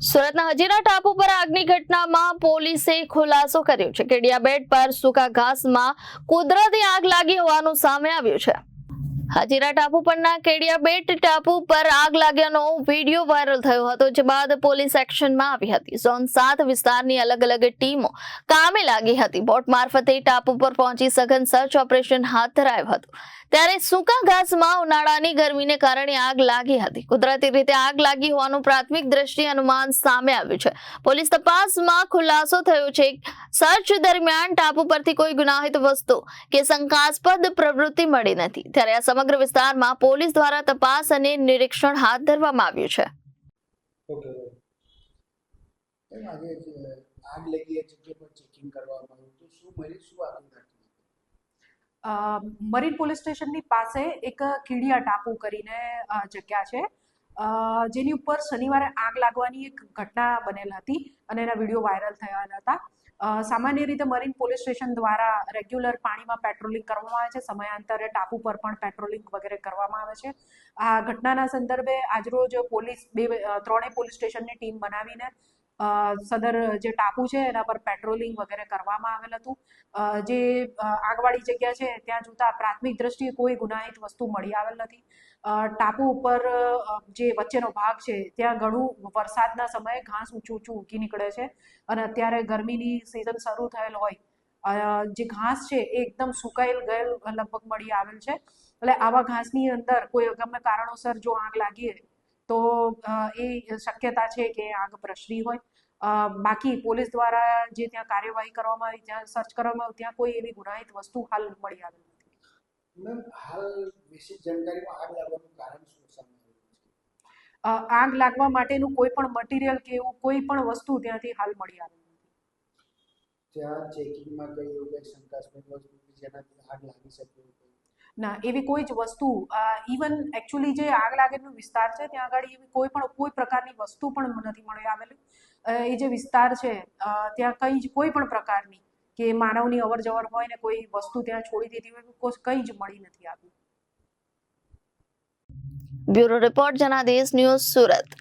સુરતના હજીરા ટાપુ પર આગની ઘટનામાં પોલીસે ખુલાસો કર્યો છે. કેડિયા બેટ પર સૂકા ઘાસમાં કુદરતી આગ લાગી હોવાનું સામે આવ્યું છે. હજીરા ટાપુ પરના કેડિયા બેટ ટાપુ પર આગ લાગ્યાનો વિડીયો વાયરલ થયો હતો, જે બાદ પોલીસ એક્શનમાં આવી હતી. ઝોન 7 વિસ્તારની અલગ અલગ ટીમો કામે લાગી હતી. બોટ મારફતે ટાપુ પર પહોંચી સઘન સર્ચ ઓપરેશન હાથ ધરાયું હતું. ત્યારે સૂકા ઘાસમાં ઉનાળાની ગરમીને કારણે આગ લાગી હતી. કુદરતી રીતે આગ લાગી હોવાનું પ્રાથમિક દ્રષ્ટિએ અનુમાન સામે આવ્યું છે. પોલીસ તપાસમાં ખુલાસો થયો છે. સર્ચ દરમિયાન ટાપુ પરથી કોઈ ગુનાહિત વસ્તુ કે શંકાસ્પદ પ્રવૃત્તિ મળી નથી. ત્યારે આ સમગ્ર વિસ્તારમાં પોલીસ દ્વારા તપાસ અને નિરીક્ષણ હાથ ધરવામાં આવ્યું છે. આગ લગી એ જગ્યા પર ચેકિંગ કરવામાં આવ્યું તો શું આગળ મરીન પોલીસ સ્ટેશનની પાસે એક કીડિયા ટાપુ કરીને જગ્યા છે, જેની ઉપર શનિવારે આગ લાગવાની એક ઘટના બનેલ હતી અને એના વિડીયો વાયરલ થયા હતા. સામાન્ય રીતે મરીન પોલીસ સ્ટેશન દ્વારા રેગ્યુલર પાણીમાં પેટ્રોલિંગ કરવામાં આવે છે. સમયાંતરે ટાપુ પર પણ પેટ્રોલિંગ વગેરે કરવામાં આવે છે. આ ઘટનાના સંદર્ભે આજરોજ પોલીસ ત્રણેય પોલીસ સ્ટેશનની ટીમ બનાવીને સદર જે ટાપુ છે એના પર પેટ્રોલિંગ વગેરે કરવામાં આવેલ હતું. જે આગવાળી જગ્યા છે ત્યાં જોતા પ્રાથમિક દ્રષ્ટિએ કોઈ ગુનાહિત વસ્તુ મળી આવેલ નથી. ટાપુ ઉપર જે વચ્ચેનો ભાગ છે ત્યાં ઘણું વરસાદના સમયે ઘાસ ઊંચું ઉગી નીકળે છે અને અત્યારે ગરમીની સિઝન શરૂ થયેલ હોય, જે ઘાસ છે એ એકદમ સુકાયેલ ગયેલ લગભગ મળી આવેલ છે. એટલે આવા ઘાસની અંદર કોઈ અગમ્ય કારણોસર જો આગ લાગી તો એ શક્યતા છે કે આગ પ્રસરી હોય. બાકી પોલીસ દ્વારા જે ત્યાં કાર્યવાહી કરવામાં આવી, ત્યાં સર્ચ કરવામાં આવી, ત્યાં કોઈ એવી ગુનાહિત વસ્તુ હાલ મળી આવેલ નથી. મેમ, હાલ વિશેષ જાણકારીમાં આગ લાગવાનું કારણ શું સામે આવ્યું છે? આગ લાગવા માટેનું કોઈ પણ મટીરિયલ કે એવું કોઈ પણ વસ્તુ ત્યાંથી હાલ મળી આવેલ નથી. ત્યાં ચેકિંગમાં કઈ એવું કઈ શંકાસ્પદ વસ્તુ જેનાથી આગ લાગી શકે? ના, એવી કોઈ જ વસ્તુ, ઇવન એકચ્યુઅલી જે આગ લાગેલો વિસ્તાર છે ત્યાં આગળ એવી કોઈ પ્રકારની વસ્તુ પણ નથી મળી આવેલી. એ જે વિસ્તાર છે ત્યાં કોઈ પણ પ્રકારની કે માનવની અવર જવર હોય ને કોઈ વસ્તુ ત્યાં છોડી દીધી હોય, કંઈ જ મળી નથી આવ્યું. Bureau report Janadesh news, Surat.